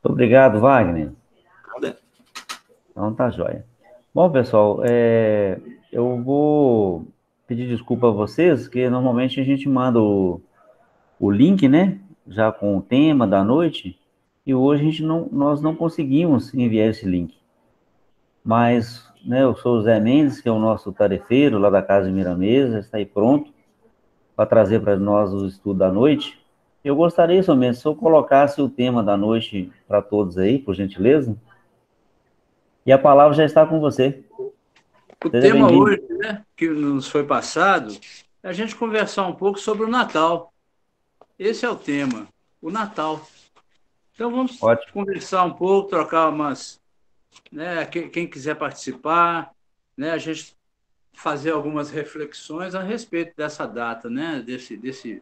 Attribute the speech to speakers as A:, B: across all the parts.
A: Obrigado, Wagner. Então tá joia. Bom, pessoal, eu vou pedir desculpa a vocês, que normalmente a gente manda o link, né? Já com o tema da noite, e hoje nós não conseguimos enviar esse link. Mas, né, eu sou o Zé Mendes, que é o nosso tarefeiro lá da Casa de Miramesa, está aí pronto para trazer para nós o estudo da noite. Eu gostaria somente, se eu colocasse o tema da noite para todos aí, por gentileza, e a palavra já está com você.
B: O
A: Seja
B: tema
A: bem-vindo.
B: hoje, né, que nos foi passado, é a gente conversar um pouco sobre o Natal. Esse é o tema, o Natal. Então vamos
A: Ótimo.
B: conversar um pouco, trocar umas, né, quem quiser participar, né, a gente fazer algumas reflexões a respeito dessa data, né, desse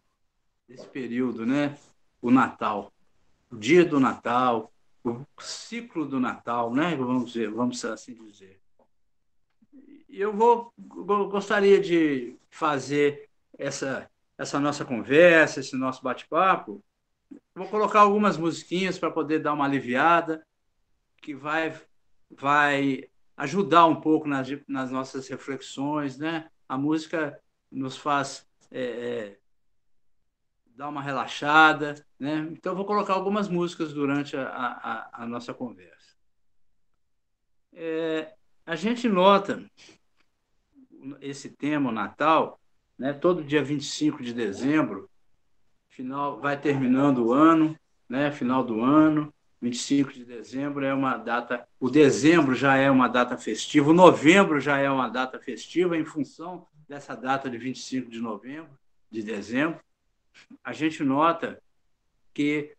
B: período, né, o Natal, o dia do Natal, o ciclo do Natal, né, vamos assim dizer. E gostaria de fazer essa nossa conversa, esse nosso bate-papo. Vou colocar algumas musiquinhas para poder dar uma aliviada, que vai ajudar um pouco nas nossas reflexões, né? A música nos faz dar uma relaxada, né? Então, vou colocar algumas músicas durante a nossa conversa. A gente nota esse tema, o Natal, né? Todo dia 25 de dezembro, vai terminando o ano, né? Final do ano, 25 de dezembro é uma data, o dezembro já é uma data festiva, o novembro já é uma data festiva em função dessa data de 25 de novembro, de dezembro. A gente nota que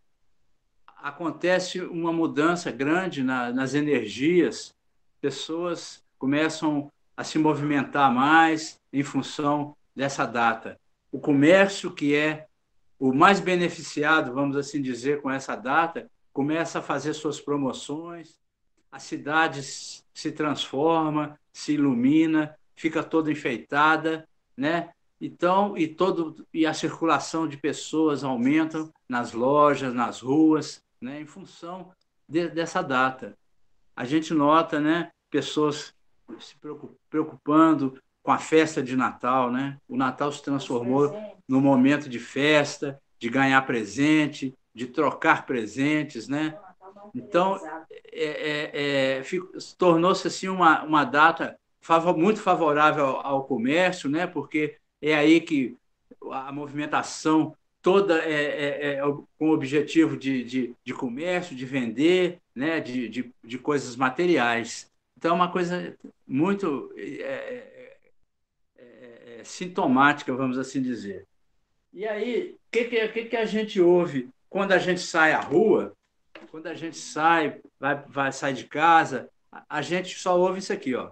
B: acontece uma mudança grande nas energias, pessoas começam a se movimentar mais em função dessa data. O comércio, que é o mais beneficiado, vamos assim dizer, com essa data, começa a fazer suas promoções, a cidade se transforma, se ilumina, fica toda enfeitada, né? Então, e a circulação de pessoas aumenta nas lojas, nas ruas, né, em função dessa data. A gente nota, né, pessoas se preocupando com a festa de Natal, né? O Natal se transformou num momento de festa, de ganhar presente, de trocar presentes, né? Então, tornou-se assim uma data muito favorável ao comércio, né? Porque é aí que a movimentação toda com o objetivo de comércio, de vender, né? De coisas materiais. Então, é uma coisa muito sintomática, vamos assim dizer. E aí, o que a gente ouve quando a gente sai à rua? Quando a gente vai sair de casa, a gente só ouve isso aqui, ó.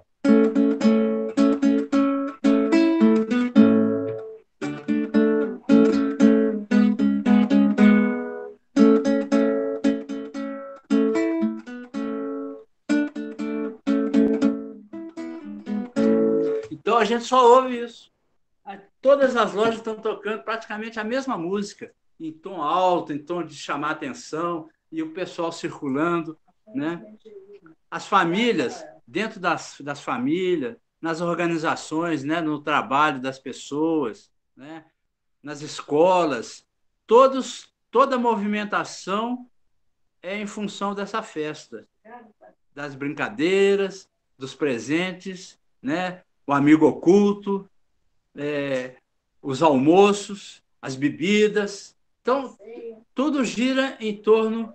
B: Então a gente só ouve isso. Todas as lojas estão tocando praticamente a mesma música, em tom alto, em tom de chamar atenção, e o pessoal circulando, né? As famílias, dentro das famílias, nas organizações, né? No trabalho das pessoas, né? Nas escolas, toda a movimentação é em função dessa festa, das brincadeiras, dos presentes, né? O amigo oculto, os almoços, as bebidas. Então, tudo gira em torno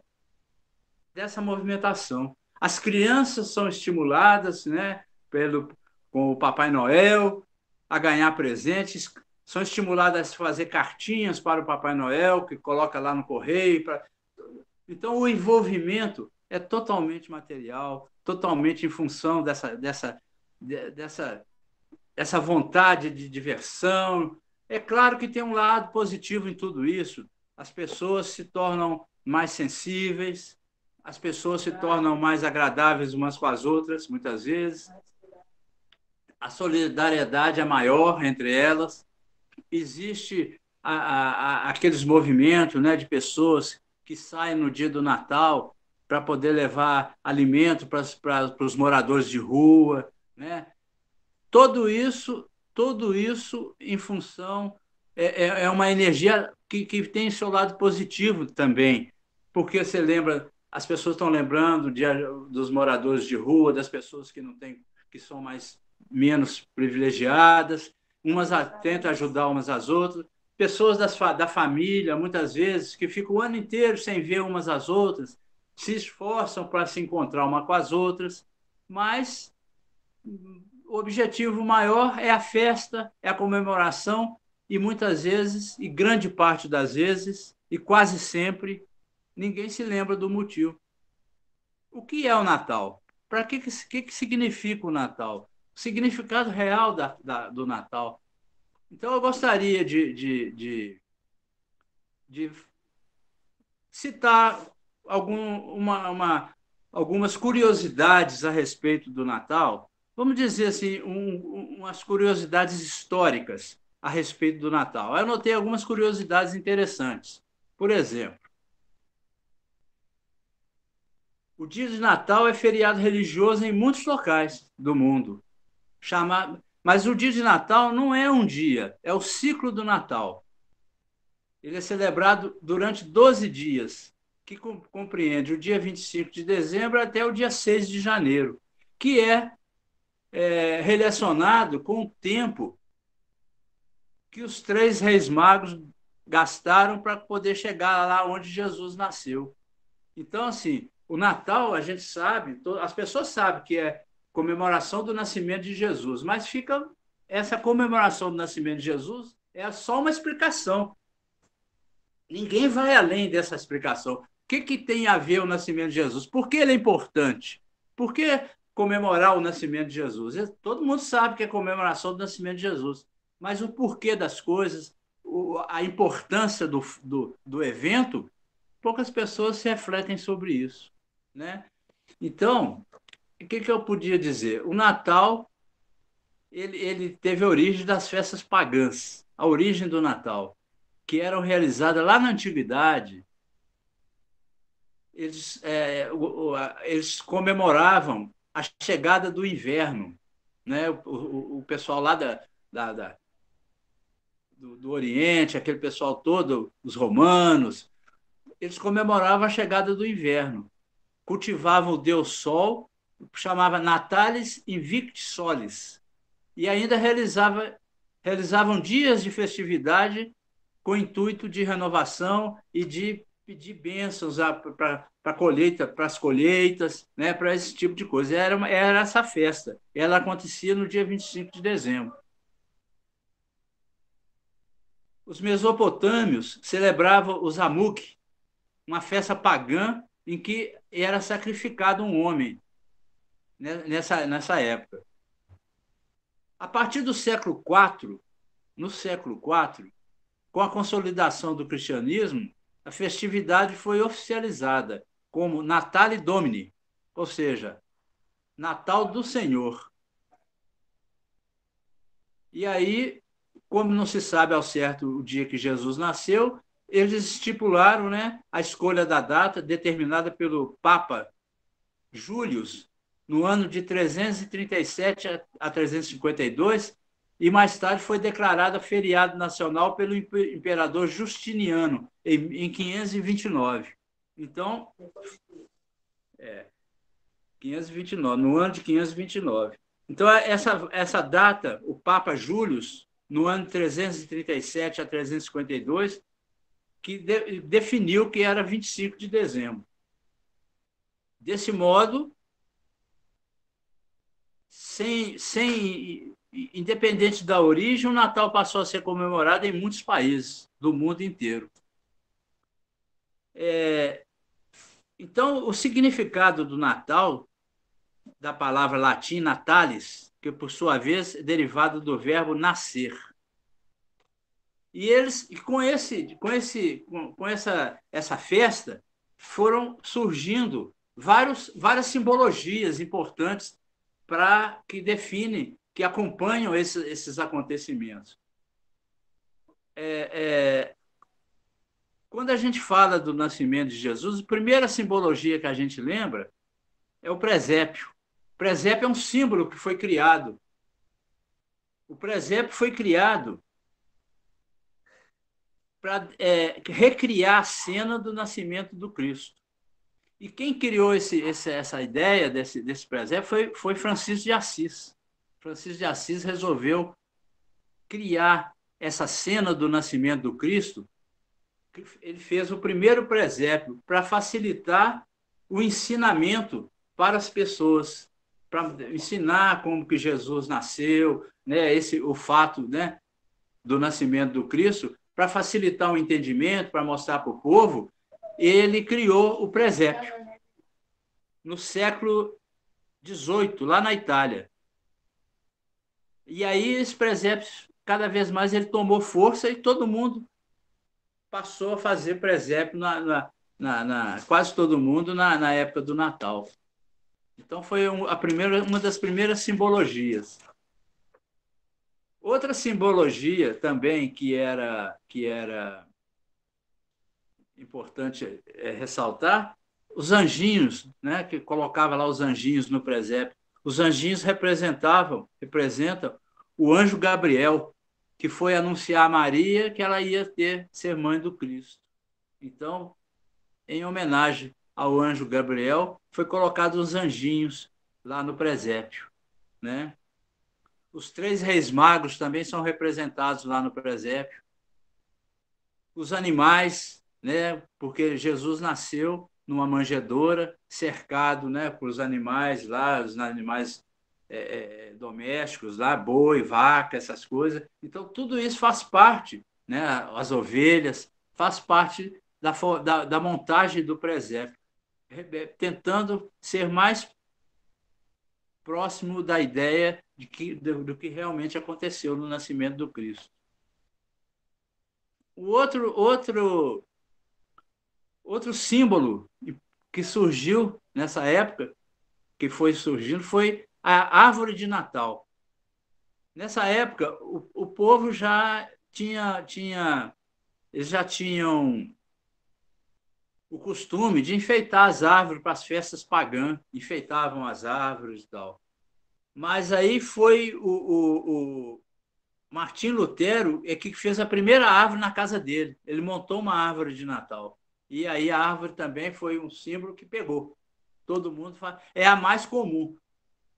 B: dessa movimentação. As crianças são estimuladas, né, com o Papai Noel a ganhar presentes, são estimuladas a fazer cartinhas para o Papai Noel, que coloca lá no correio. Então, o envolvimento é totalmente material, totalmente em função dessa essa vontade de diversão. É claro que tem um lado positivo em tudo isso. As pessoas se tornam mais sensíveis, as pessoas se tornam mais agradáveis umas com as outras, muitas vezes. A solidariedade é maior entre elas. Existe aqueles movimentos, né, de pessoas que saem no dia do Natal para poder levar alimento para os moradores de rua, né? Tudo isso em função é uma energia que tem seu lado positivo também, porque você lembra, as pessoas estão lembrando dos moradores de rua, das pessoas que não têm, que são menos privilegiadas, umas tentam ajudar umas às outras, pessoas da família, muitas vezes, que ficam o ano inteiro sem ver umas às outras, se esforçam para se encontrar uma com as outras, mas o objetivo maior é a festa, é a comemoração, e muitas vezes, e grande parte das vezes, e quase sempre, ninguém se lembra do motivo. O que é o Natal? Para que significa o Natal? O significado real do Natal. Então, eu gostaria de citar algumas curiosidades a respeito do Natal. Vamos dizer assim, umas curiosidades históricas a respeito do Natal. Eu anotei algumas curiosidades interessantes. Por exemplo, o dia de Natal é feriado religioso em muitos locais do mundo. Mas o dia de Natal não é um dia, é o ciclo do Natal. Ele é celebrado durante 12 dias, que compreende o dia 25 de dezembro até o dia 6 de janeiro, que é relacionado com o tempo que os 3 reis magos gastaram para poder chegar lá onde Jesus nasceu. Então, assim, o Natal, a gente sabe, as pessoas sabem que é comemoração do nascimento de Jesus, mas essa comemoração do nascimento de Jesus é só uma explicação. Ninguém vai além dessa explicação. O que tem a ver o nascimento de Jesus? Por que ele é importante? Por que comemorar o nascimento de Jesus? Todo mundo sabe que é comemoração do nascimento de Jesus, mas o porquê das coisas, a importância do evento, poucas pessoas se refletem sobre isso, né? Então, o que eu podia dizer? O Natal ele teve a origem das festas pagãs, a origem do Natal, que eram realizadas lá na antiguidade. Eles comemoravam a chegada do inverno, né? O pessoal lá do Oriente, aquele pessoal todo, os romanos, eles comemoravam a chegada do inverno. Cultivavam o deus Sol, chamava Natalis Invicti Solis, e ainda realizavam dias de festividade com o intuito de renovação e de pedir bênçãos para a colheita, para as colheitas, né, para esse tipo de coisa. Era essa festa. Ela acontecia no dia 25 de dezembro. Os mesopotâmios celebravam o Zamuk, uma festa pagã em que era sacrificado um homem, né, nessa época. A partir do século IV, no século IV, com a consolidação do cristianismo, a festividade foi oficializada como Natale Domini, ou seja, Natal do Senhor. E aí, como não se sabe ao certo o dia que Jesus nasceu, eles estipularam, né, a escolha da data determinada pelo Papa Július no ano de 337 a 352, e mais tarde foi declarada feriado nacional pelo imperador Justiniano, em 529. Então, 529, no ano de 529. Então, essa data, o Papa Júlio, no ano de 337 a 352, que definiu que era 25 de dezembro. Desse modo, independente da origem, o Natal passou a ser comemorado em muitos países do mundo inteiro. Então, o significado do Natal, da palavra latim natalis, que por sua vez é derivado do verbo nascer. E eles, com essa festa, foram surgindo várias simbologias importantes que definem, que acompanham esses acontecimentos. Quando a gente fala do nascimento de Jesus, a primeira simbologia que a gente lembra é o presépio. O presépio é um símbolo que foi criado. O presépio foi criado para recriar a cena do nascimento do Cristo. E quem criou essa ideia desse presépio foi Francisco de Assis. Francisco de Assis resolveu criar essa cena do nascimento do Cristo. Ele fez o primeiro presépio para facilitar o ensinamento para as pessoas, para ensinar como que Jesus nasceu, né, o fato, né, do nascimento do Cristo, para facilitar o entendimento, para mostrar para o povo. Ele criou o presépio no século XVIII, lá na Itália. E aí esse presépio, cada vez mais, ele tomou força e todo mundo passou a fazer presépio, quase todo mundo, na época do Natal. Então foi uma das primeiras simbologias. Outra simbologia também que era importante ressaltar, os anjinhos, né, que colocava lá os anjinhos no presépio. Os anjinhos representam o anjo Gabriel, que foi anunciar a Maria que ela ia ser mãe do Cristo. Então, em homenagem ao anjo Gabriel, foi colocado os anjinhos lá no presépio, né? Os 3 reis magos também são representados lá no presépio. Os animais, né? Porque Jesus nasceu numa manjedoura, cercado, né, por os animais lá, os animais domésticos lá, boi, vaca, essas coisas. Então, tudo isso faz parte, né? As ovelhas, faz parte da montagem do presépio, tentando ser mais próximo da ideia do que realmente aconteceu no nascimento do Cristo. O outro símbolo que surgiu nessa época, que foi surgindo, foi a árvore de Natal. Nessa época, o povo eles já tinham o costume de enfeitar as árvores para as festas pagãs, enfeitavam as árvores e tal. Mas aí foi o Martim Lutero que fez a primeira árvore na casa dele. Ele montou uma árvore de Natal. E aí a árvore também foi um símbolo que pegou. Todo mundo fala. É a mais comum.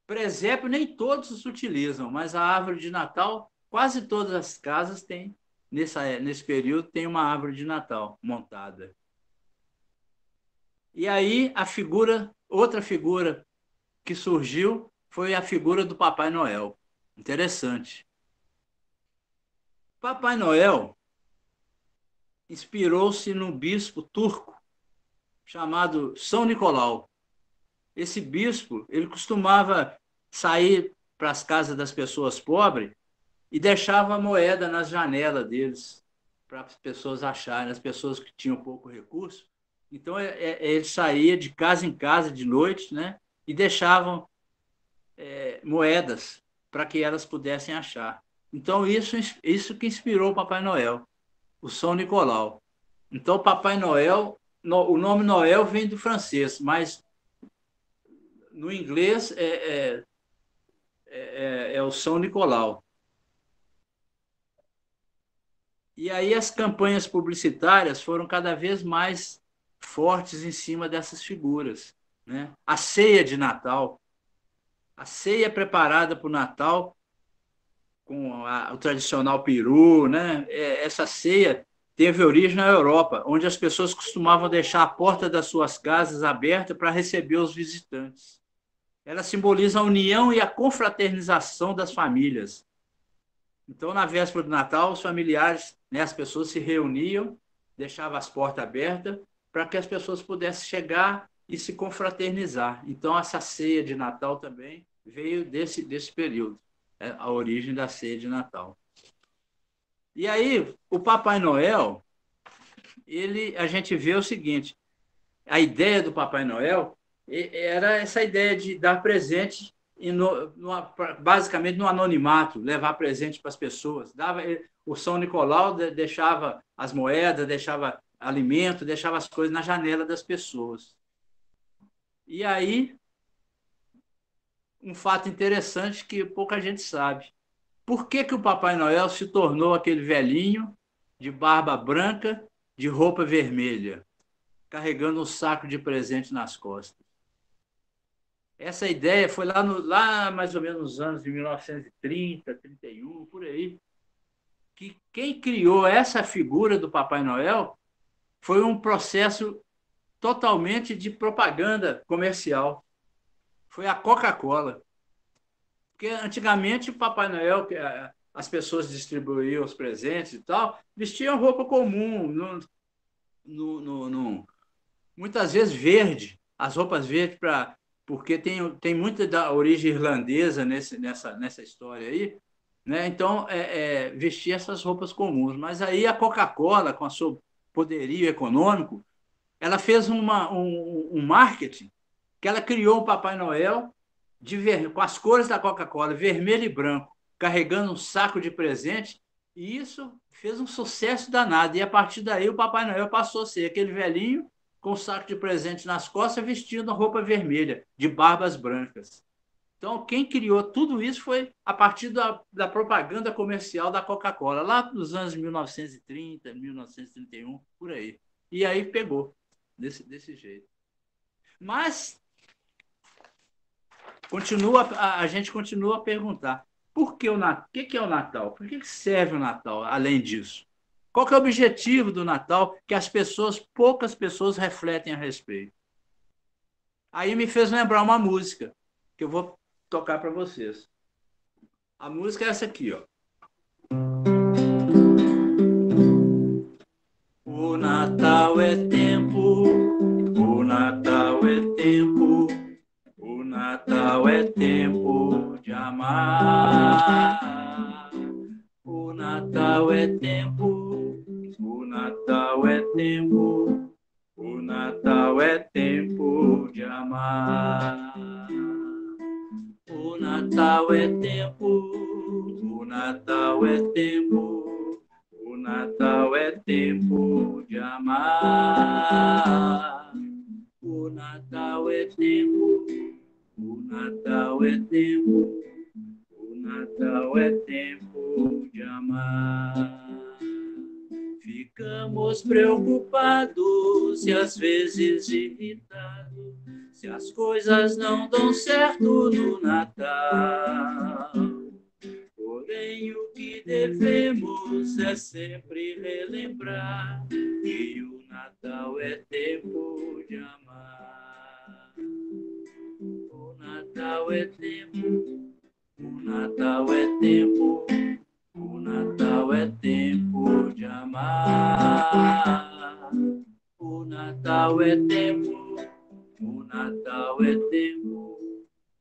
B: Presépio nem todos utilizam, mas a árvore de Natal, quase todas as casas têm, nesse período, tem uma árvore de Natal montada. E aí outra figura que surgiu foi a figura do Papai Noel. Interessante. Papai Noel inspirou-se num bispo turco chamado São Nicolau. Esse bispo, ele costumava sair para as casas das pessoas pobres e deixava moeda nas janelas deles, para as pessoas acharem, as pessoas que tinham pouco recurso. Então, ele saía de casa em casa de noite, né, e deixavam moedas para que elas pudessem achar. Então, isso que inspirou o Papai Noel, o São Nicolau. Então, Papai Noel, o nome Noel vem do francês, mas no inglês é o São Nicolau. E aí as campanhas publicitárias foram cada vez mais fortes em cima dessas figuras, né? A ceia de Natal, a ceia preparada para o Natal, com o tradicional peru, né? Essa ceia teve origem na Europa, onde as pessoas costumavam deixar a porta das suas casas aberta para receber os visitantes. Ela simboliza a união e a confraternização das famílias. Então, na véspera do Natal, os familiares, né, as pessoas se reuniam, deixavam as portas abertas para que as pessoas pudessem chegar e se confraternizar. Então, essa ceia de Natal também veio desse período, a origem da ceia de Natal. E aí, o Papai Noel, a gente vê o seguinte, a ideia do Papai Noel era essa ideia de dar presente, basicamente no anonimato, levar presente para as pessoas. O São Nicolau deixava as moedas, deixava alimento, deixava as coisas na janela das pessoas. E aí, um fato interessante que pouca gente sabe. Por que o Papai Noel se tornou aquele velhinho de barba branca, de roupa vermelha, carregando um saco de presente nas costas? Essa ideia foi lá mais ou menos nos anos de 1930, 31, por aí, que quem criou essa figura do Papai Noel foi um processo totalmente de propaganda comercial. Foi a Coca-Cola. Porque antigamente o Papai Noel, as pessoas distribuíam os presentes e tal, vestiam roupa comum, muitas vezes verde, as roupas verdes, porque tem muita da origem irlandesa nessa história aí, né? Então, vestia essas roupas comuns. Mas aí a Coca-Cola, com o seu poderio econômico, ela fez um marketing que ela criou o Papai Noel com as cores da Coca-Cola, vermelho e branco, carregando um saco de presente, e isso fez um sucesso danado. E a partir daí o Papai Noel passou a ser aquele velhinho com um saco de presente nas costas, vestindo a roupa vermelha, de barbas brancas. Então, quem criou tudo isso foi a partir da propaganda comercial da Coca-Cola, lá nos anos 1930, 1931, por aí. E aí pegou, desse jeito. Mas a gente continua a perguntar, por que o Natal? O que é o Natal? Por que serve o Natal, além disso? Qual que é o objetivo do Natal que poucas pessoas refletem a respeito? Aí me fez lembrar uma música, que eu vou tocar para vocês. A música é essa aqui, ó. O Natal é tempo, o Natal é tempo, o Natal é tempo de amar. O Natal é tempo, o Natal é tempo, o Natal é tempo de amar. O Natal é tempo, o Natal é tempo, o Natal é tempo de amar. O Natal é tempo, o Natal é tempo, o Natal é tempo de amar. Ficamos preocupados e às vezes irritados se as coisas não dão certo no Natal. Porém, o que devemos é sempre relembrar que o Natal é tempo de amar. O Natal é tempo, o Natal é tempo, o Natal é tempo de amar. O Natal é tempo, o Natal é tempo,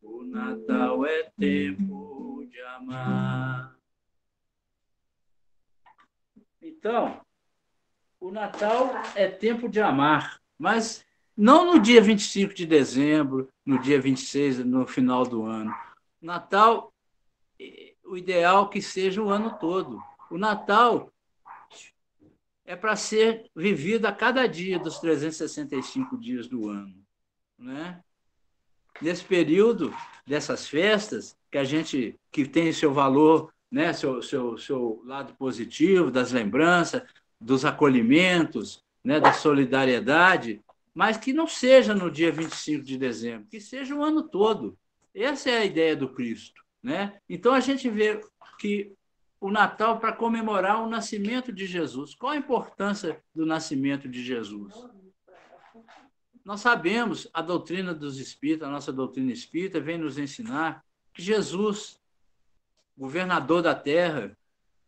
B: o Natal é tempo de amar. Então, o Natal é tempo de amar, mas não no dia 25 de dezembro, no dia 26, no final do ano. Natal, o ideal é que seja o ano todo. O Natal é para ser vivido a cada dia dos 365 dias do ano, né? Nesse período dessas festas, que tem seu valor, né? seu lado positivo, das lembranças, dos acolhimentos, né? Da solidariedade, mas que não seja no dia 25 de dezembro, que seja o ano todo. Essa é a ideia do Cristo, né? Então, a gente vê que o Natal para comemorar o nascimento de Jesus. Qual a importância do nascimento de Jesus? Nós sabemos, a doutrina dos espíritas, a nossa doutrina espírita, vem nos ensinar que Jesus, governador da Terra,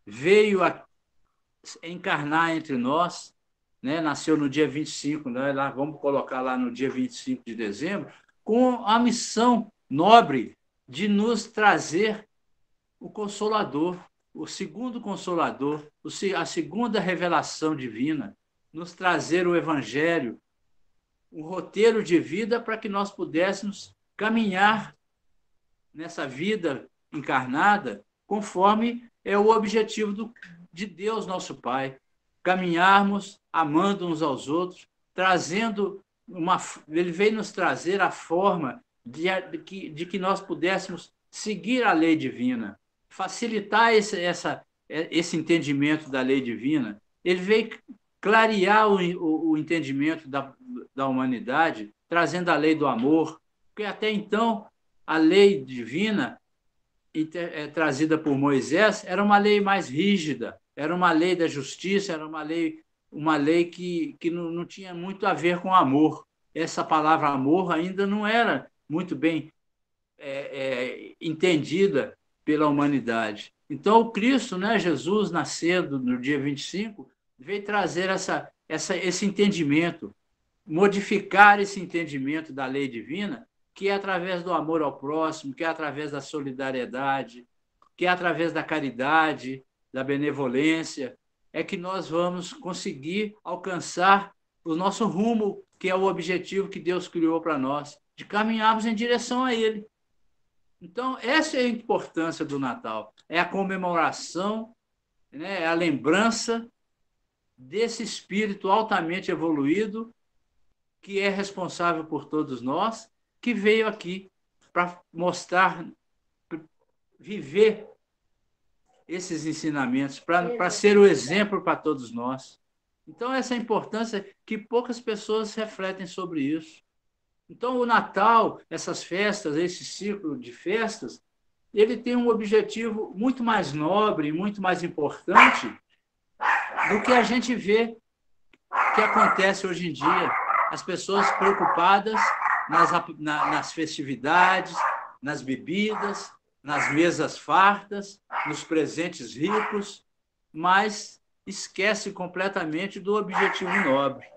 B: veio a encarnar entre nós, né? Nasceu no dia 25, né? Lá, vamos colocar lá no dia 25 de dezembro, com a missão nobre de nos trazer o Consolador, o segundo Consolador, a segunda revelação divina, nos trazer o Evangelho, um roteiro de vida para que nós pudéssemos caminhar nessa vida encarnada conforme é o objetivo de Deus, nosso Pai. caminharmos amando uns aos outros, ele veio nos trazer a forma de que nós pudéssemos seguir a lei divina, facilitar esse entendimento da lei divina. Ele veio clarear o entendimento da humanidade, trazendo a lei do amor, porque até então a lei divina trazida por Moisés era uma lei mais rígida, era uma lei da justiça, era uma lei que não tinha muito a ver com amor. Essa palavra amor ainda não era muito bem entendida pela humanidade. Então, o Cristo, né, Jesus, nascendo no dia 25, veio trazer esse entendimento, modificar esse entendimento da lei divina, que é através do amor ao próximo, que é através da solidariedade, que é através da caridade, da benevolência, é que nós vamos conseguir alcançar o nosso rumo, que é o objetivo que Deus criou para nós, de caminharmos em direção a Ele. Então, essa é a importância do Natal. É a comemoração, né, é a lembrança desse espírito altamente evoluído que é responsável por todos nós, que veio aqui para mostrar, viver esses ensinamentos, para ser o exemplo para todos nós. Então, essa é a importância que poucas pessoas refletem sobre isso. Então, o Natal, essas festas, esse ciclo de festas, ele tem um objetivo muito mais nobre, muito mais importante do que a gente vê que acontece hoje em dia. As pessoas preocupadas nas festividades, nas bebidas, nas mesas fartas, nos presentes ricos, mas esquece completamente do objetivo nobre.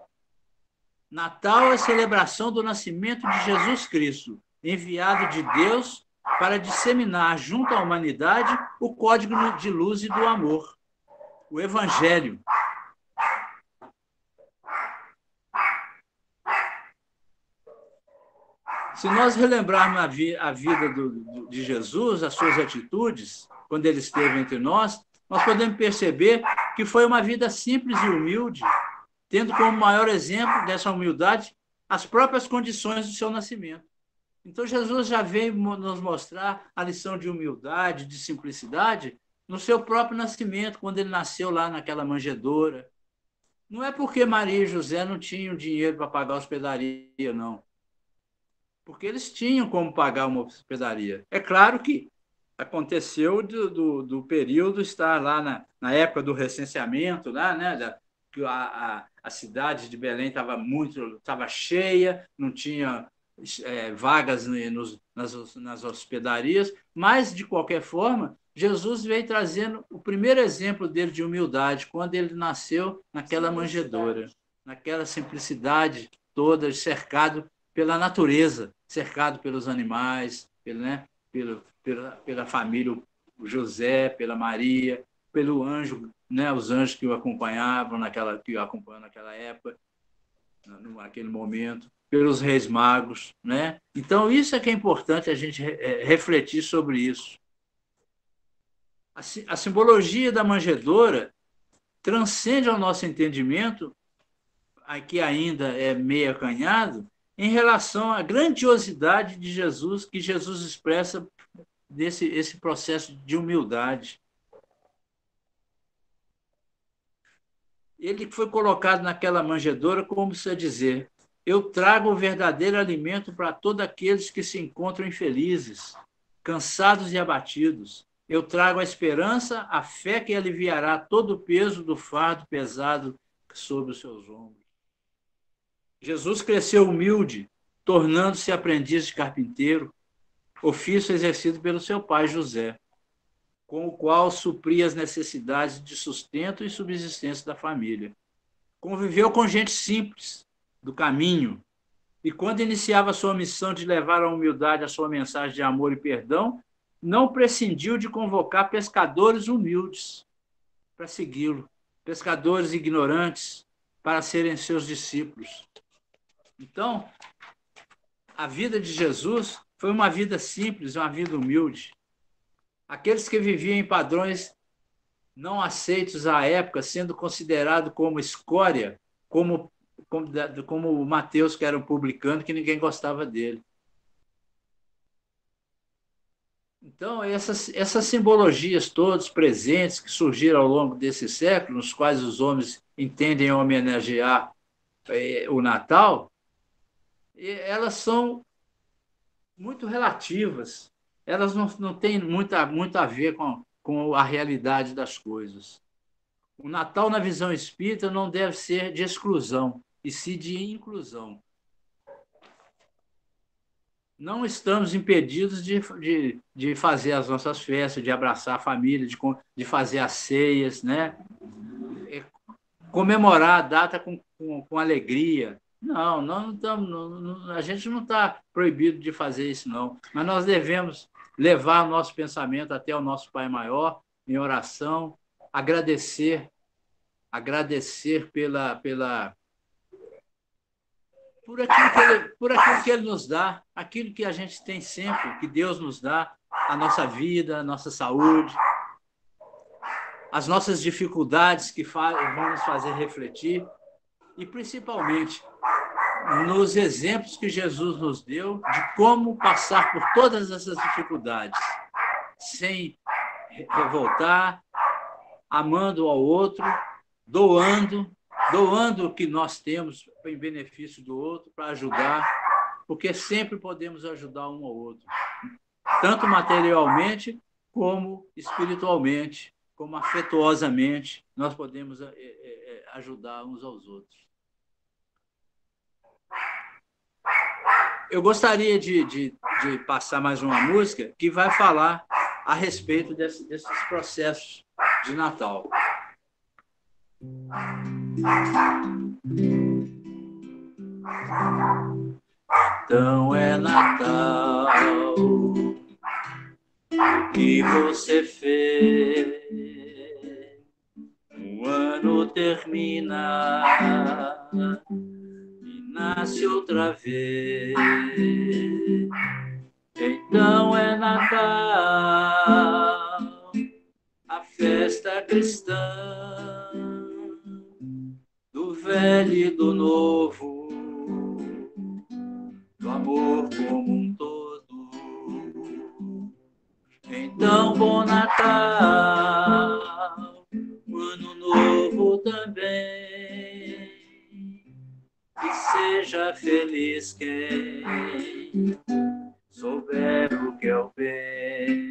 B: Natal é a celebração do nascimento de Jesus Cristo, enviado de Deus para disseminar junto à humanidade o código de luz e do amor, o Evangelho. Se nós relembrarmos a vida de Jesus, as suas atitudes, quando ele esteve entre nós podemos perceber que foi uma vida simples e humilde, tendo como maior exemplo dessa humildade as próprias condições do seu nascimento. Então, Jesus já veio nos mostrar a lição de humildade, de simplicidade, no seu próprio nascimento, quando ele nasceu lá naquela manjedoura. Não é porque Maria e José não tinham dinheiro para pagar a hospedaria, não. Porque eles tinham como pagar uma hospedaria. É claro que aconteceu do período estar lá na época do recenseamento, lá, né, que a cidade de Belém estava cheia, não tinha vagas nas hospedarias, mas, de qualquer forma, Jesus veio trazendo o primeiro exemplo dele de humildade, quando ele nasceu naquela manjedoura, naquela simplicidade toda, cercado pela natureza, cercado pelos animais, pela família José, pela Maria, pelo anjo, né, os anjos que o acompanhavam naquela época, naquele momento, pelos reis magos, né? Então, isso é que é importante a gente refletir sobre isso. A simbologia da manjedoura transcende ao nosso entendimento, aqui ainda é meio acanhado, em relação à grandiosidade de Jesus, que Jesus expressa esse processo de humildade. Ele foi colocado naquela manjedoura como se a dizer: eu trago o verdadeiro alimento para todos aqueles que se encontram infelizes, cansados e abatidos. Eu trago a esperança, a fé que aliviará todo o peso do fardo pesado sobre os seus ombros. Jesus cresceu humilde, tornando-se aprendiz de carpinteiro, ofício exercido pelo seu pai José, com o qual supria as necessidades de sustento e subsistência da família. Conviveu com gente simples, do caminho, e quando iniciava a sua missão de levar a humildade a sua mensagem de amor e perdão, não prescindiu de convocar pescadores humildes para segui-lo, pescadores ignorantes para serem seus discípulos. Então, a vida de Jesus foi uma vida simples, uma vida humilde. Aqueles que viviam em padrões não aceitos à época, sendo considerado como escória, como o Mateus, que era um publicano, que ninguém gostava dele. Então, essas simbologias todas presentes que surgiram ao longo desses séculos, nos quais os homens entendem homenagear o Natal, elas são muito relativas. Elas não têm muito a ver com a realidade das coisas. O Natal, na visão espírita, não deve ser de exclusão, e sim de inclusão. Não estamos impedidos de fazer as nossas festas, de abraçar a família, de fazer as ceias, né? Comemorar a data com alegria. Não estamos, a gente não está proibido de fazer isso, não. Mas nós devemos levar o nosso pensamento até o nosso Pai Maior, em oração, agradecer por aquilo que Ele nos dá, aquilo que a gente tem sempre, que Deus nos dá, a nossa vida, a nossa saúde, as nossas dificuldades que vão nos fazer refletir, e principalmente nos exemplos que Jesus nos deu de como passar por todas essas dificuldades, sem revoltar, amando ao outro, doando o que nós temos em benefício do outro, para ajudar, porque sempre podemos ajudar um ao outro, tanto materialmente como espiritualmente, como afetuosamente, nós podemos ajudar uns aos outros. Eu gostaria de passar mais uma música que vai falar a respeito desses processos de Natal. Então é Natal, o que você fez? Um ano termina e nasce outra vez. Então é Natal, a festa cristã, do velho e do novo, do amor como um todo. Então, bom Natal, ano novo também, e seja feliz quem souber o que é o bem.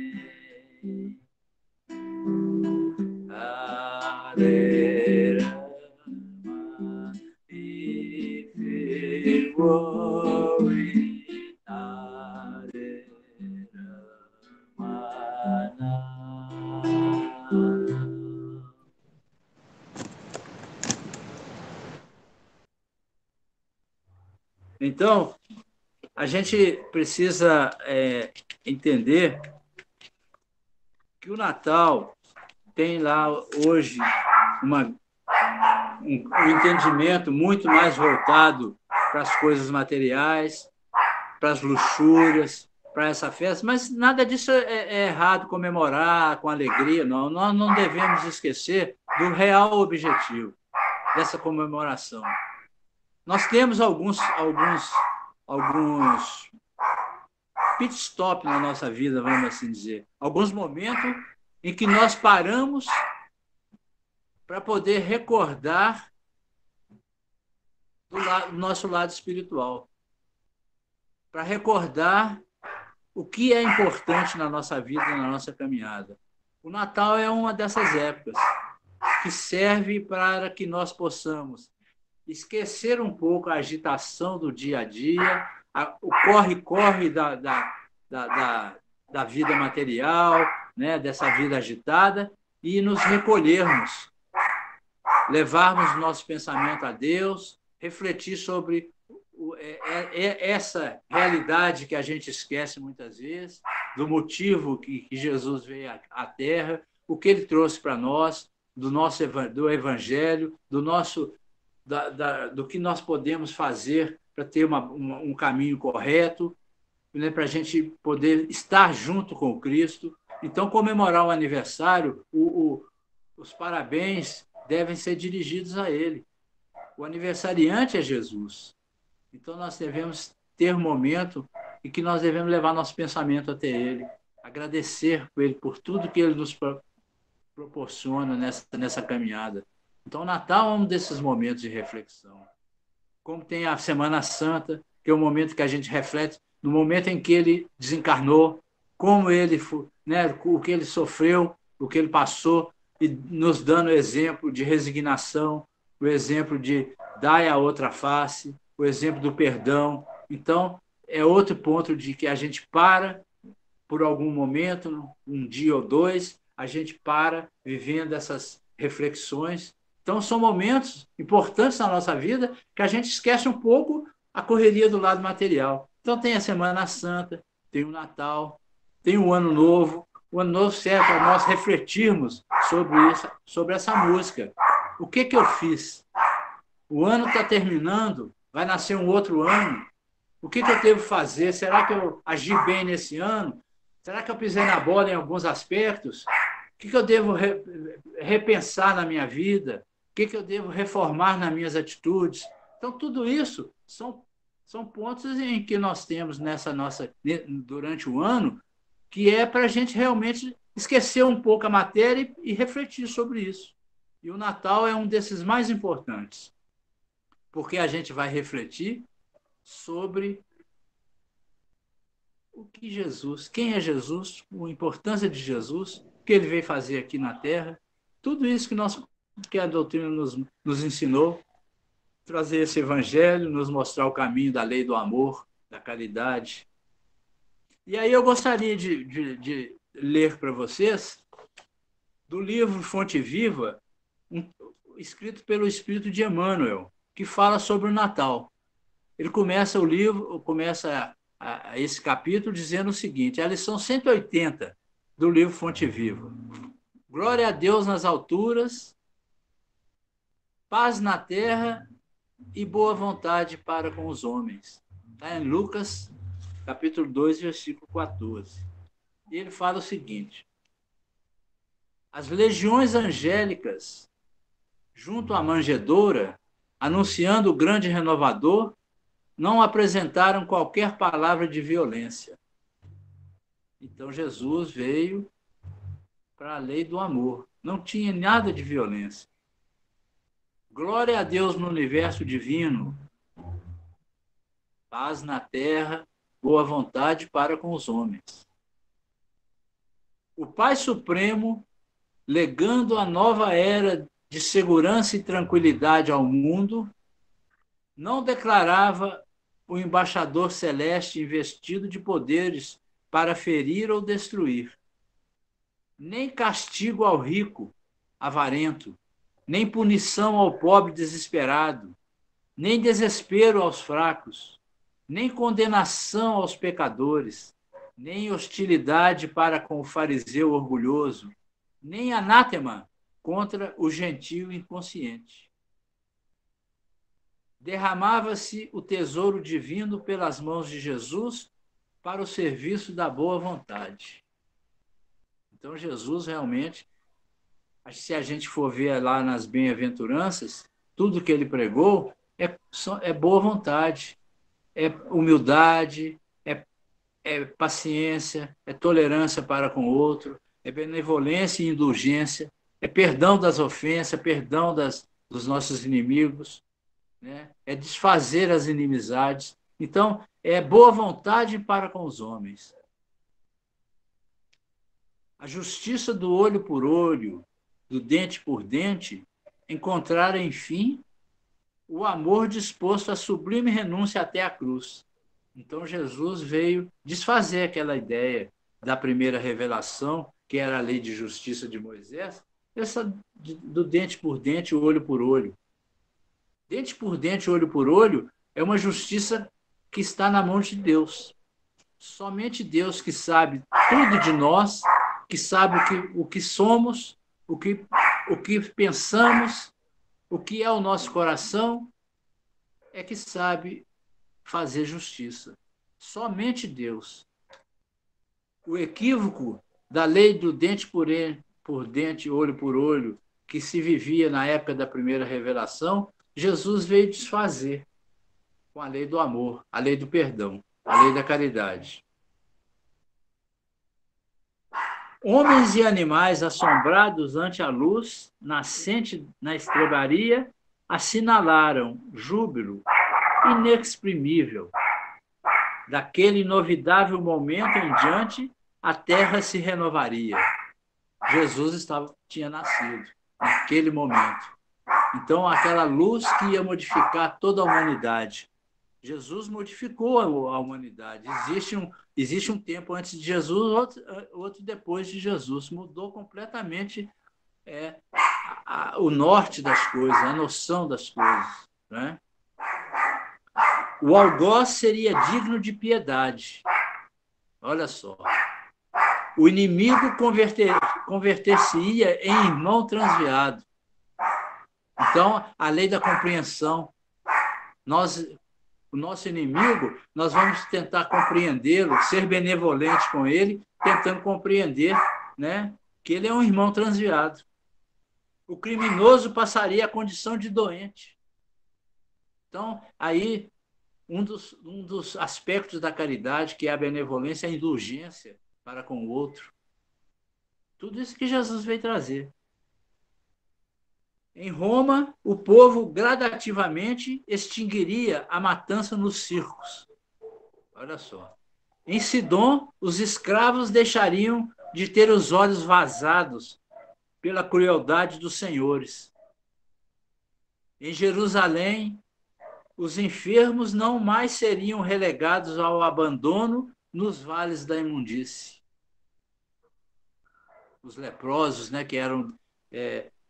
B: Então, a gente precisa entender que o Natal tem lá hoje um entendimento muito mais voltado para as coisas materiais, para as luxúrias, para essa festa, mas nada disso é errado comemorar com alegria, não. Nós não devemos esquecer do real objetivo dessa comemoração. Nós temos alguns pit stop na nossa vida, vamos assim dizer. Alguns momentos em que nós paramos para poder recordar do nosso lado espiritual, para recordar o que é importante na nossa vida, na nossa caminhada. O Natal é uma dessas épocas que serve para que nós possamos esquecer um pouco a agitação do dia a dia, o corre-corre da vida material, né, dessa vida agitada, e nos recolhermos, levarmos o nosso pensamento a Deus, refletir sobre essa realidade que a gente esquece muitas vezes, do motivo que Jesus veio à Terra, o que Ele trouxe para nós, do Evangelho, do que nós podemos fazer para ter um caminho correto, né, para a gente poder estar junto com Cristo. Então, comemorar o aniversário, o os parabéns devem ser dirigidos a ele. O aniversariante é Jesus. Então, nós devemos ter um momento em que nós devemos levar nosso pensamento até ele, agradecer por ele por tudo que ele nos proporciona nessa caminhada. Então, o Natal é um desses momentos de reflexão. Como tem a Semana Santa, que é o momento que a gente reflete no momento em que ele desencarnou, como ele, né, o que ele sofreu, o que ele passou, e nos dando o exemplo de resignação, o exemplo de dar a outra face, o exemplo do perdão. Então, é outro ponto de que a gente para por algum momento, um dia ou dois, a gente para vivendo essas reflexões. Então, são momentos importantes na nossa vida que a gente esquece um pouco a correria do lado material. Então, tem a Semana Santa, tem o Natal, tem o Ano Novo. O Ano Novo serve para nós refletirmos sobre isso, sobre essa música. O que eu fiz? O ano está terminando, vai nascer um outro ano. O que eu devo fazer? Será que eu agi bem nesse ano? Será que eu pisei na bola em alguns aspectos? O que eu devo repensar na minha vida? O que eu devo reformar nas minhas atitudes? Então, tudo isso são pontos em que nós temos durante o ano, que é para a gente realmente esquecer um pouco a matéria e refletir sobre isso. E o Natal é um desses mais importantes, porque a gente vai refletir sobre o que Jesus, quem é Jesus, a importância de Jesus, o que ele veio fazer aqui na Terra, tudo isso que a doutrina nos ensinou, trazer esse evangelho, nos mostrar o caminho da lei do amor, da caridade. E aí eu gostaria de ler para vocês do livro Fonte Viva, escrito pelo Espírito de Emmanuel, que fala sobre o Natal. Ele começa o livro, esse capítulo dizendo o seguinte, a lição 180 do livro Fonte Viva. Glória a Deus nas alturas, paz na terra e boa vontade para com os homens. Está em Lucas, capítulo 2, versículo 14. E ele fala o seguinte, as legiões angélicas, junto à manjedoura, anunciando o grande renovador, não apresentaram qualquer palavra de violência. Então, Jesus veio para a lei do amor. Não tinha nada de violência. Glória a Deus no universo divino. Paz na terra, boa vontade para com os homens. O Pai Supremo, legando a nova era de segurança e tranquilidade ao mundo, não declarava o embaixador celeste investido de poderes para ferir ou destruir. Nem castigo ao rico, avarento, nem punição ao pobre desesperado, nem desespero aos fracos, nem condenação aos pecadores, nem hostilidade para com o fariseu orgulhoso, nem anátema contra o gentio inconsciente. Derramava-se o tesouro divino pelas mãos de Jesus para o serviço da boa vontade. Então, Jesus realmente, se a gente for ver lá nas bem-aventuranças, tudo que ele pregou é boa vontade, é humildade, é paciência, é tolerância para com o outro, é benevolência e indulgência, é perdão das ofensas, perdão dos nossos inimigos, né? É desfazer as inimizades. Então, é boa vontade para com os homens. A justiça do olho por olho, do dente por dente, encontrar, enfim, o amor disposto à sublime renúncia até a cruz. Então, Jesus veio desfazer aquela ideia da primeira revelação, que era a lei de justiça de Moisés, essa do dente por dente, olho por olho. Dente por dente, olho por olho, é uma justiça que está na mão de Deus. Somente Deus que sabe tudo de nós, que sabe o que somos, o que pensamos, o que é o nosso coração, é que sabe fazer justiça. Somente Deus. O equívoco da lei do dente por dente, olho por olho, que se vivia na época da primeira revelação, Jesus veio desfazer com a lei do amor, a lei do perdão, a lei da caridade. Homens e animais assombrados ante a luz nascente na estrebaria assinalaram júbilo inexprimível. Daquele inovidável momento em diante, a terra se renovaria. Jesus tinha nascido naquele momento. Então, aquela luz que ia modificar toda a humanidade. Jesus modificou a humanidade. Existe um tempo antes de Jesus, outro depois de Jesus. Mudou completamente o norte das coisas, a noção das coisas. Né? O algoz seria digno de piedade. Olha só. O inimigo converter-se-ia em irmão transviado. Então, a lei da compreensão. O nosso inimigo, nós vamos tentar compreendê-lo, ser benevolente com ele, tentando compreender, né, que ele é um irmão transviado. O criminoso passaria a condição de doente. Então, aí, um dos aspectos da caridade, que é a benevolência, é a indulgência para com o outro. Tudo isso que Jesus veio trazer. Em Roma, o povo gradativamente extinguiria a matança nos circos. Olha só. Em Sidom, os escravos deixariam de ter os olhos vazados pela crueldade dos senhores. Em Jerusalém, os enfermos não mais seriam relegados ao abandono nos vales da imundície. Os leprosos, né, que eram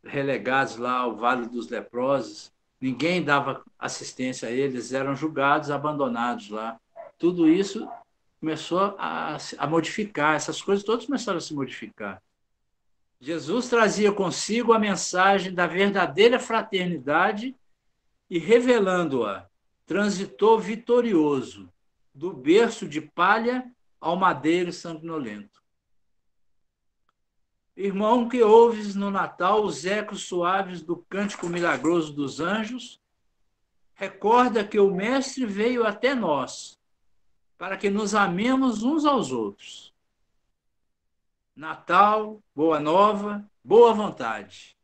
B: relegados lá ao Vale dos Leprosos, ninguém dava assistência a eles, eram julgados, abandonados lá. Tudo isso começou a modificar, essas coisas todas começaram a se modificar. Jesus trazia consigo a mensagem da verdadeira fraternidade e, revelando-a, transitou vitorioso do berço de palha ao madeiro sanguinolento. Irmão, que ouves no Natal os ecos suaves do cântico milagroso dos anjos, recorda que o Mestre veio até nós, para que nos amemos uns aos outros. Natal, boa nova, boa vontade.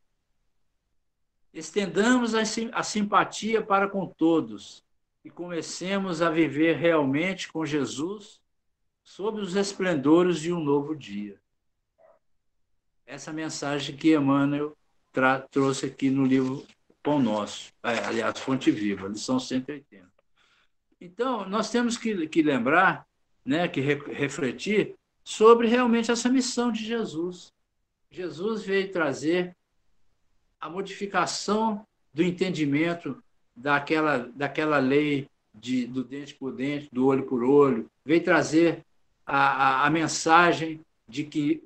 B: Estendamos a simpatia para com todos e comecemos a viver realmente com Jesus sob os esplendores de um novo dia. Essa mensagem que Emmanuel trouxe aqui no livro Pão Nosso, aliás, Fonte Viva, lição 180. Então, nós temos que lembrar, né, que refletir sobre realmente essa missão de Jesus. Jesus veio trazer a modificação do entendimento daquela lei do dente por dente, do olho por olho, veio trazer a mensagem de que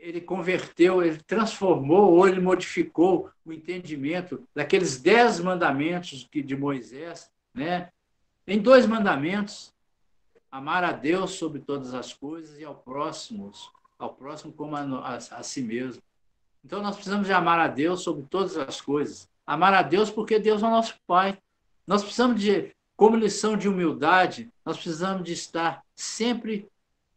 B: ele converteu, ele transformou, ou ele modificou o entendimento daqueles 10 mandamentos de Moisés, né, em 2 mandamentos: amar a Deus sobre todas as coisas e ao próximo como a si mesmo. Então, nós precisamos de amar a Deus sobre todas as coisas. Amar a Deus porque Deus é o nosso Pai. Nós precisamos como lição de humildade, nós precisamos de estar sempre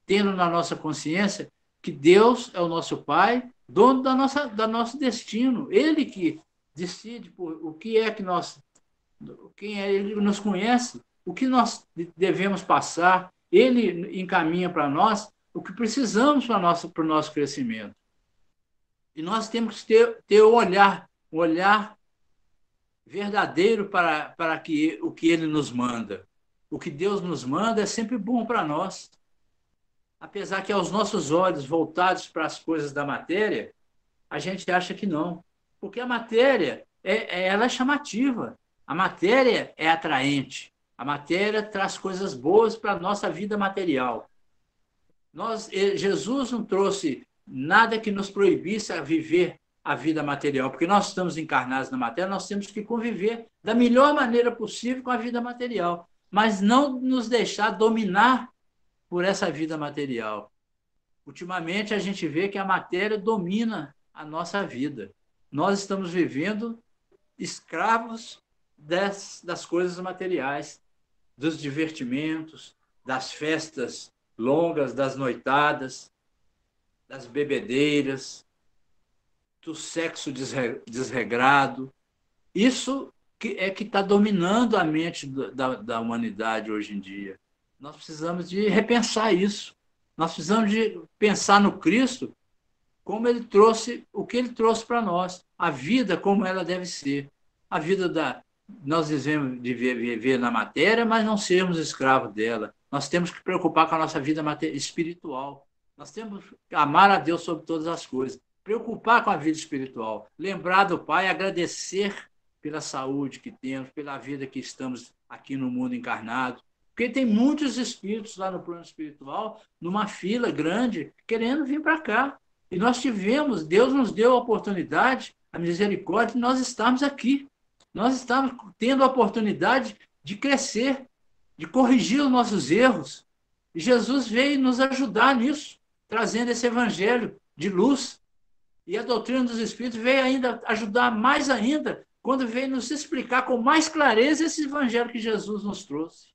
B: tendo na nossa consciência que Deus é o nosso Pai, dono do nosso destino. Ele que decide o que é que Ele nos conhece, o que nós devemos passar, Ele encaminha para nós o que precisamos para o nosso crescimento. E nós temos que ter um olhar verdadeiro para o que Ele nos manda. O que Deus nos manda é sempre bom para nós. Apesar que aos nossos olhos voltados para as coisas da matéria, a gente acha que não. Porque a matéria ela é chamativa, a matéria é atraente, a matéria traz coisas boas para a nossa vida material. Jesus não trouxe nada que nos proibisse a viver a vida material, porque nós estamos encarnados na matéria, nós temos que conviver da melhor maneira possível com a vida material, mas não nos deixar dominar por essa vida material. Ultimamente, a gente vê que a matéria domina a nossa vida. nós estamos vivendo escravos das coisas materiais, dos divertimentos, das festas longas, das noitadas, das bebedeiras, do sexo desregrado. Isso que está dominando a mente da humanidade hoje em dia. Nós precisamos de repensar isso. Nós precisamos de pensar no Cristo como ele trouxe, o que ele trouxe para nós, a vida como ela deve ser. A vida nós devemos viver na matéria, mas não sermos escravos dela. Nós temos que preocupar com a nossa vida espiritual. Nós temos que amar a Deus sobre todas as coisas, preocupar com a vida espiritual, lembrar do Pai, agradecer pela saúde que temos, pela vida que estamos aqui no mundo encarnado. Porque tem muitos espíritos lá no plano espiritual, numa fila grande, querendo vir para cá. E nós tivemos, Deus nos deu a oportunidade, a misericórdia, de nós estarmos aqui. Nós estamos tendo a oportunidade de crescer, de corrigir os nossos erros. E Jesus veio nos ajudar nisso, trazendo esse evangelho de luz. E a doutrina dos Espíritos veio ainda ajudar mais ainda, quando veio nos explicar com mais clareza esse evangelho que Jesus nos trouxe.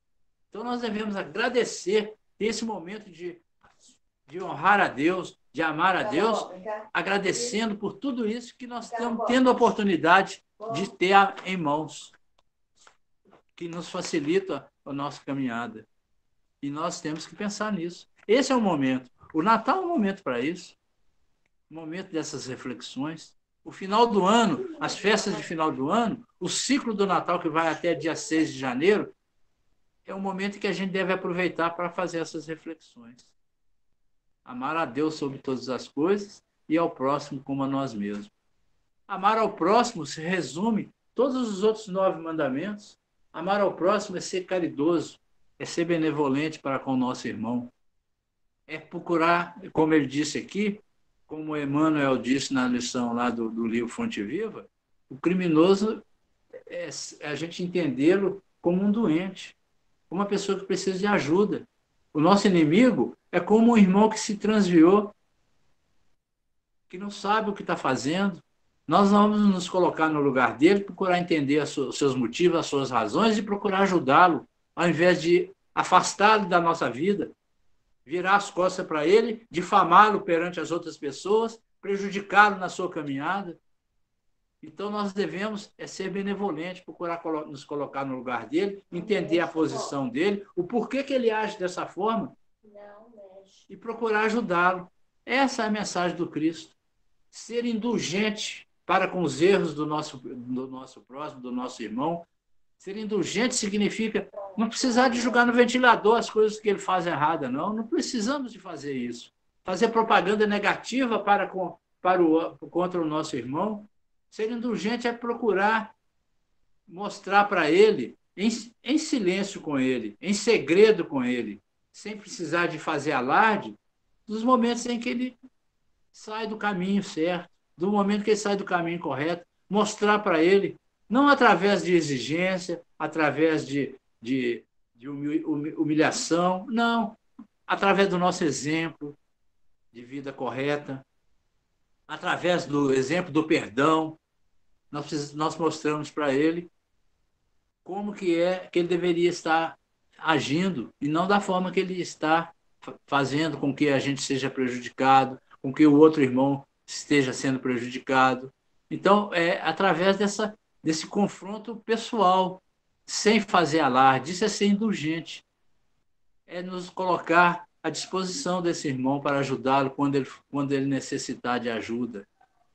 B: Então nós devemos agradecer esse momento de honrar a Deus, de amar a Deus, agradecendo por tudo isso que nós estamos tendo a oportunidade de ter em mãos, que nos facilita a nossa caminhada. E nós temos que pensar nisso. Esse é o momento. O Natal é um momento para isso. O momento dessas reflexões. O final do ano, as festas de final do ano, o ciclo do Natal que vai até dia 6 de janeiro, é um momento que a gente deve aproveitar para fazer essas reflexões. Amar a Deus sobre todas as coisas e ao próximo como a nós mesmos. Amar ao próximo se resume todos os outros 9 mandamentos. Amar ao próximo é ser caridoso, é ser benevolente para com o nosso irmão. É procurar, como ele disse aqui, como Emmanuel disse na lição lá do livro Fonte Viva, o criminoso é a gente entendê-lo como um doente, como uma pessoa que precisa de ajuda. O nosso inimigo é como um irmão que se transviou, que não sabe o que está fazendo. Nós vamos nos colocar no lugar dele, procurar entender os seus motivos, as suas razões e procurar ajudá-lo, ao invés de afastá-lo da nossa vida, virar as costas para ele, difamá-lo perante as outras pessoas, prejudicá-lo na sua caminhada. Então, nós devemos ser benevolentes, procurar nos colocar no lugar dele, entender a posição dele, o porquê que ele age dessa forma e procurar ajudá-lo. Essa é a mensagem do Cristo. Ser indulgente para com os erros do nosso próximo, do nosso irmão. Ser indulgente significa não precisar de jogar no ventilador as coisas que ele faz errada, não. Não precisamos de fazer isso. Fazer propaganda negativa contra o nosso irmão. Ser indulgente é procurar mostrar para ele, em silêncio com ele, em segredo com ele, sem precisar de fazer alarde, dos momentos em que ele sai do caminho certo, do momento que ele sai do caminho correto, mostrar para ele, não através de exigência, através de humilhação, não, através do nosso exemplo de vida correta, através do exemplo do perdão, nós mostramos para ele como que ele deveria estar agindo e não da forma que ele está fazendo com que a gente seja prejudicado, com que o outro irmão esteja sendo prejudicado. Então, é através desse confronto pessoal, sem fazer alarde, isso é ser indulgente, é nos colocar à disposição desse irmão para ajudá-lo quando ele necessitar de ajuda.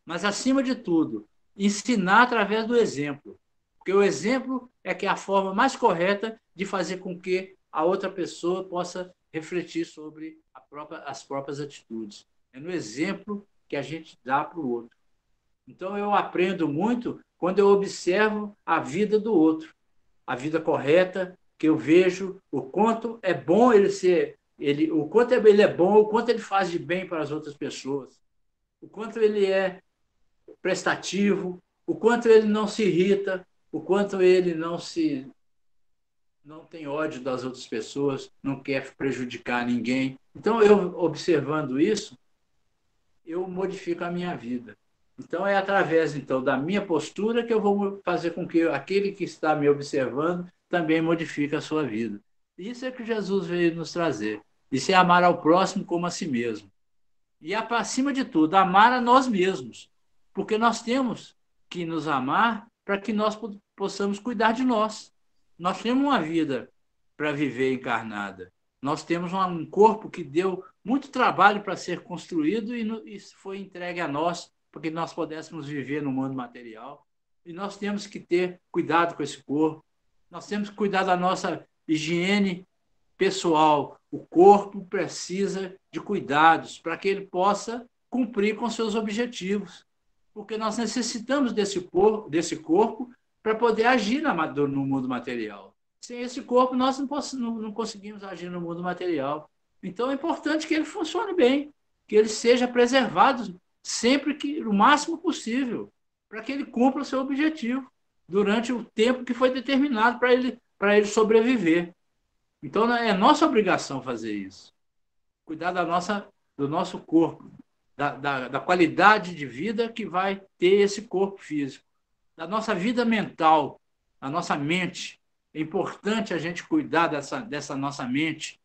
B: Mas, acima de tudo, ensinar através do exemplo, porque o exemplo é que é a forma mais correta de fazer com que a outra pessoa possa refletir sobre as próprias atitudes. É no exemplo que a gente dá para o outro. Então, eu aprendo muito quando eu observo a vida do outro, a vida correta, que eu vejo o quanto é bom o quanto ele é bom, o quanto ele faz de bem para as outras pessoas, o quanto ele é prestativo, o quanto ele não se irrita, o quanto ele não tem ódio das outras pessoas, não quer prejudicar ninguém. Então, eu observando isso, eu modifico a minha vida. Então, é através então da minha postura que eu vou fazer com que aquele que está me observando também modifique a sua vida. Isso é que Jesus veio nos trazer. Isso é amar ao próximo como a si mesmo. E, acima de tudo, amar a nós mesmos. Porque nós temos que nos amar para que nós possamos cuidar de nós. Nós temos uma vida para viver encarnada. Nós temos um corpo que deu muito trabalho para ser construído e foi entregue a nós para que nós pudéssemos viver no mundo material. E nós temos que ter cuidado com esse corpo. Nós temos que cuidar da nossa higiene pessoal. O corpo precisa de cuidados para que ele possa cumprir com seus objetivos. Porque nós necessitamos desse corpo para poder agir no mundo material. Sem esse corpo, nós não conseguimos agir no mundo material. Então, é importante que ele funcione bem, que ele seja preservado sempre o máximo possível, para que ele cumpra o seu objetivo durante o tempo que foi determinado para ele sobreviver. Então, é nossa obrigação fazer isso. Cuidar do nosso corpo, da qualidade de vida que vai ter esse corpo físico, da nossa vida mental, da nossa mente. É importante a gente cuidar dessa nossa mente,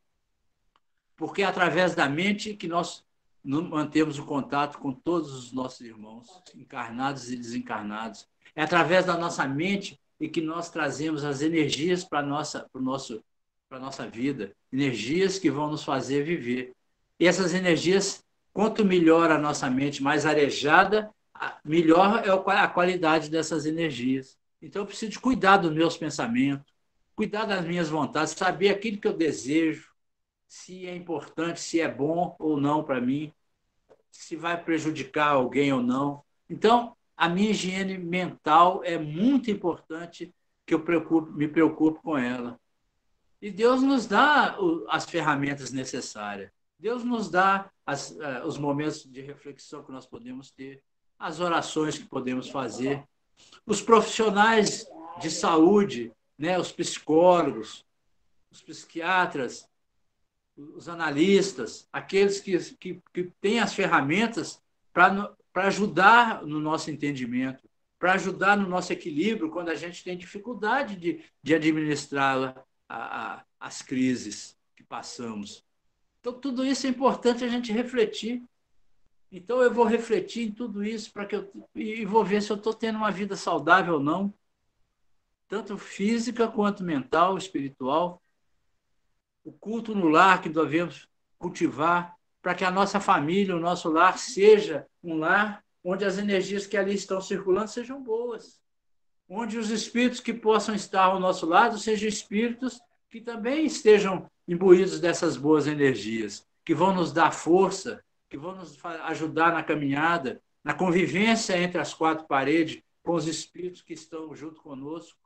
B: porque é através da mente que nós mantemos o contato com todos os nossos irmãos, encarnados e desencarnados. É através da nossa mente e que nós trazemos as energias para a nossa vida, energias que vão nos fazer viver. E essas energias, quanto melhor a nossa mente, mais arejada, melhor é a qualidade dessas energias. Então, eu preciso de cuidar dos meus pensamentos, cuidar das minhas vontades, saber aquilo que eu desejo, se é importante, se é bom ou não para mim, se vai prejudicar alguém ou não. Então, a minha higiene mental é muito importante que eu me preocupe com ela. E Deus nos dá as ferramentas necessárias. Deus nos dá os momentos de reflexão que nós podemos ter, as orações que podemos fazer, os profissionais de saúde, né, os psicólogos, os psiquiatras, os analistas, aqueles que têm as ferramentas para ajudar no nosso entendimento, para ajudar no nosso equilíbrio quando a gente tem dificuldade de administrar as crises que passamos. Então, tudo isso é importante a gente refletir. Então, eu vou refletir em tudo isso e vou ver se eu estou tendo uma vida saudável ou não, tanto física quanto mental, espiritual. O culto no lar que devemos cultivar para que a nossa família, o nosso lar, seja um lar onde as energias que ali estão circulando sejam boas, onde os espíritos que possam estar ao nosso lado sejam espíritos que também estejam imbuídos dessas boas energias, que vão nos dar força, que vão nos ajudar na caminhada, na convivência entre as quatro paredes, com os espíritos que estão junto conosco,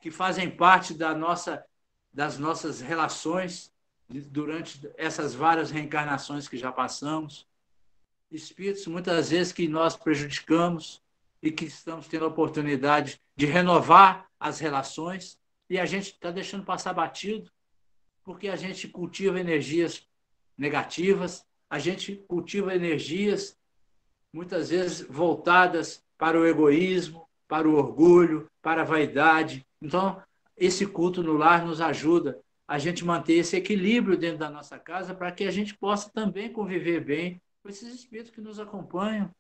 B: que fazem parte das nossas relações durante essas várias reencarnações que já passamos. Espíritos, muitas vezes, que nós prejudicamos e que estamos tendo a oportunidade de renovar as relações e a gente está deixando passar batido porque a gente cultiva energias negativas, a gente cultiva energias, muitas vezes, voltadas para o egoísmo, para o orgulho, para a vaidade. Então, esse culto no lar nos ajuda a gente manter esse equilíbrio dentro da nossa casa para que a gente possa também conviver bem com esses espíritos que nos acompanham.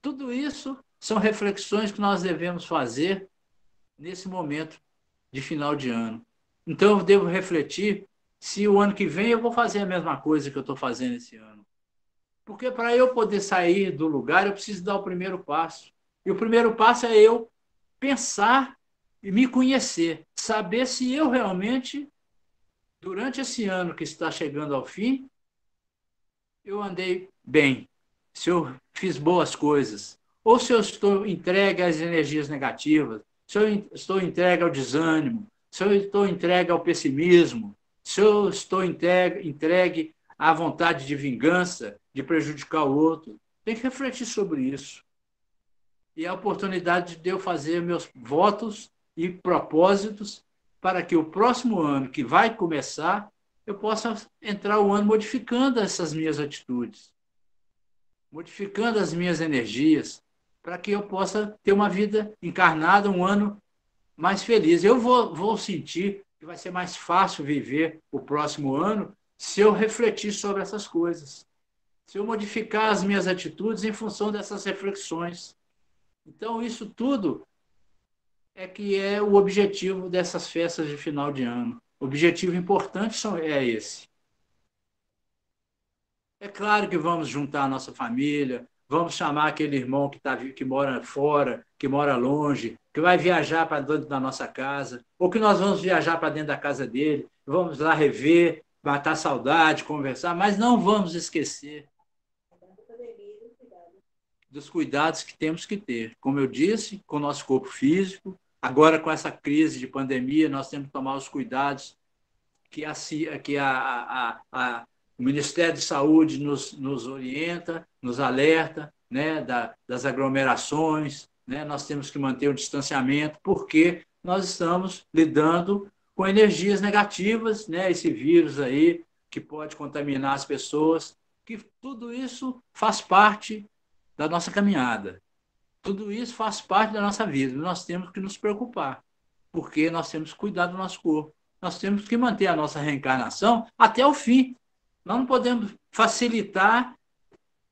B: Tudo isso são reflexões que nós devemos fazer nesse momento de final de ano. Então, eu devo refletir se o ano que vem eu vou fazer a mesma coisa que eu estou fazendo esse ano. Porque para eu poder sair do lugar, eu preciso dar o primeiro passo. E o primeiro passo é eu pensar e me conhecer, saber se eu realmente, durante esse ano que está chegando ao fim, eu andei bem, se eu fiz boas coisas, ou se eu estou entregue às energias negativas, se eu estou entregue ao desânimo, se eu estou entregue ao pessimismo, se eu estou entregue à vontade de vingança, de prejudicar o outro. Tem que refletir sobre isso. E é a oportunidade de eu fazer meus votos e propósitos para que o próximo ano que vai começar, eu possa entrar o ano modificando essas minhas atitudes, modificando as minhas energias, para que eu possa ter uma vida encarnada, um ano mais feliz. Eu vou sentir que vai ser mais fácil viver o próximo ano se eu refletir sobre essas coisas, se eu modificar as minhas atitudes em função dessas reflexões. Então, isso tudo é que é o objetivo dessas festas de final de ano. O objetivo importante é esse. É claro que vamos juntar a nossa família, vamos chamar aquele irmão que mora fora, que mora longe, que vai viajar para dentro da nossa casa, ou que nós vamos viajar para dentro da casa dele, vamos lá rever, matar saudade, conversar, mas não vamos esquecer dos cuidados que temos que ter. Como eu disse, com o nosso corpo físico, agora com essa crise de pandemia, nós temos que tomar os cuidados que o Ministério de Saúde nos orienta, nos alerta, né, das aglomerações, né, nós temos que manter o distanciamento, porque nós estamos lidando com energias negativas, né, esse vírus aí que pode contaminar as pessoas, que tudo isso faz parte da nossa caminhada. Tudo isso faz parte da nossa vida. Nós temos que nos preocupar, porque nós temos que cuidar do nosso corpo. Nós temos que manter a nossa reencarnação até o fim. Nós não podemos facilitar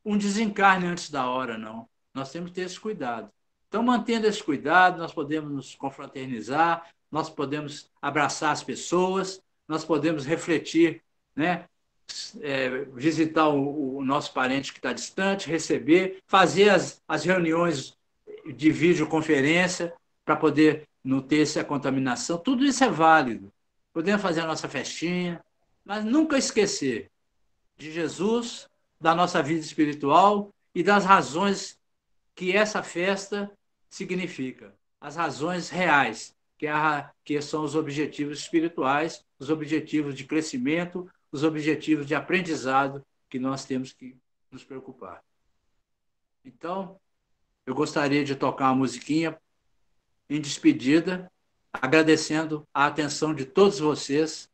B: um desencarne antes da hora, não. Nós temos que ter esse cuidado. Então, mantendo esse cuidado, nós podemos nos confraternizar, nós podemos abraçar as pessoas, nós podemos refletir, né? Visitar o nosso parente que está distante, receber, fazer as reuniões de videoconferência para poder não ter essa contaminação. Tudo isso é válido. Podemos fazer a nossa festinha, mas nunca esquecer de Jesus, da nossa vida espiritual e das razões que essa festa significa. As razões reais, que são os objetivos espirituais, os objetivos de crescimento, os objetivos de aprendizado que nós temos que nos preocupar. Então, eu gostaria de tocar uma musiquinha em despedida, agradecendo a atenção de todos vocês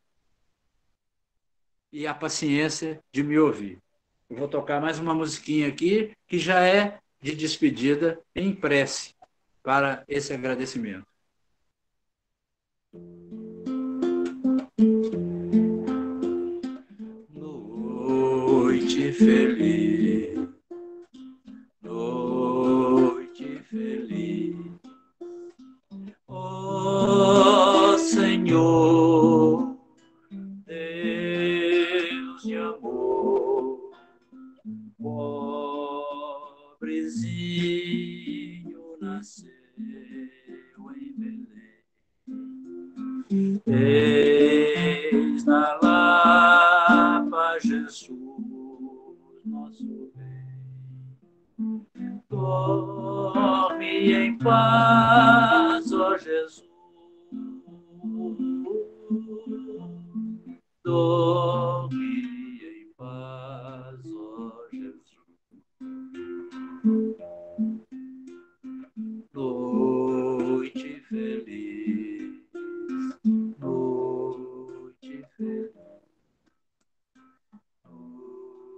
B: e a paciência de me ouvir. Eu vou tocar mais uma musiquinha aqui, que já é de despedida em prece para esse agradecimento. Noite feliz, noite feliz, ó Senhor, Deus de amor, pobrezinho nasceu em Belém, eis na Lapa Jesus, nosso bem, dorme em paz, ó Jesus, dorme em paz, ó Jesus. Noite feliz, noite feliz,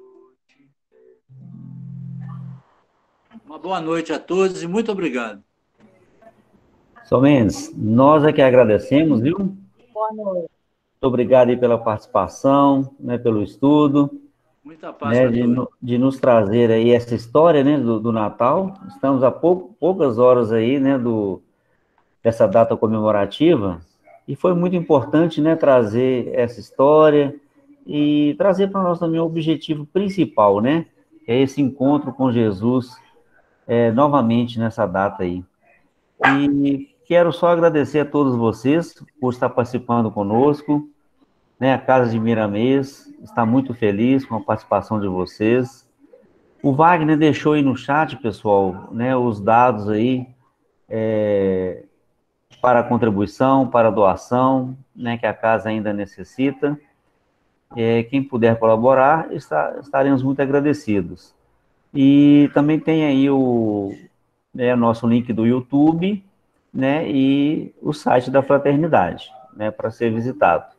B: noite feliz. Uma boa noite a todos e muito obrigado.
A: São Mendes, nós é que agradecemos, viu?
C: Boa noite.
A: Muito obrigado aí pela participação, né, pelo estudo.
B: Muita paz,
A: né, de nos trazer aí essa história, né, do Natal. Estamos a poucas horas aí, né, dessa data comemorativa, e foi muito importante, né, trazer essa história e trazer para nós também o objetivo principal, né, que é esse encontro com Jesus novamente nessa data aí. E quero só agradecer a todos vocês por estar participando conosco, né, a Casa de Miramês está muito feliz com a participação de vocês. O Wagner deixou aí no chat, pessoal, né, os dados aí para a contribuição, para a doação, né, que a casa ainda necessita. Quem puder colaborar, estaremos muito agradecidos. E também tem aí o nosso link do YouTube, né, e o site da Fraternidade, né, para ser visitado.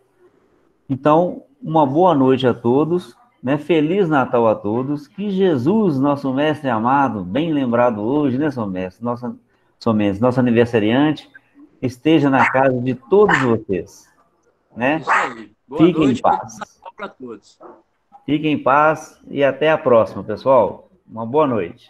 A: Então, uma boa noite a todos, né? Feliz Natal a todos. Que Jesus, nosso mestre amado, bem lembrado hoje, né, São Mestre? São Mestre, nosso aniversariante, esteja na casa de todos vocês, né?
B: Isso aí. Boa
A: Fiquem em
B: noite, feliz
A: paz.
B: Natal para todos.
A: Fiquem em paz e até a próxima, pessoal. Uma boa noite.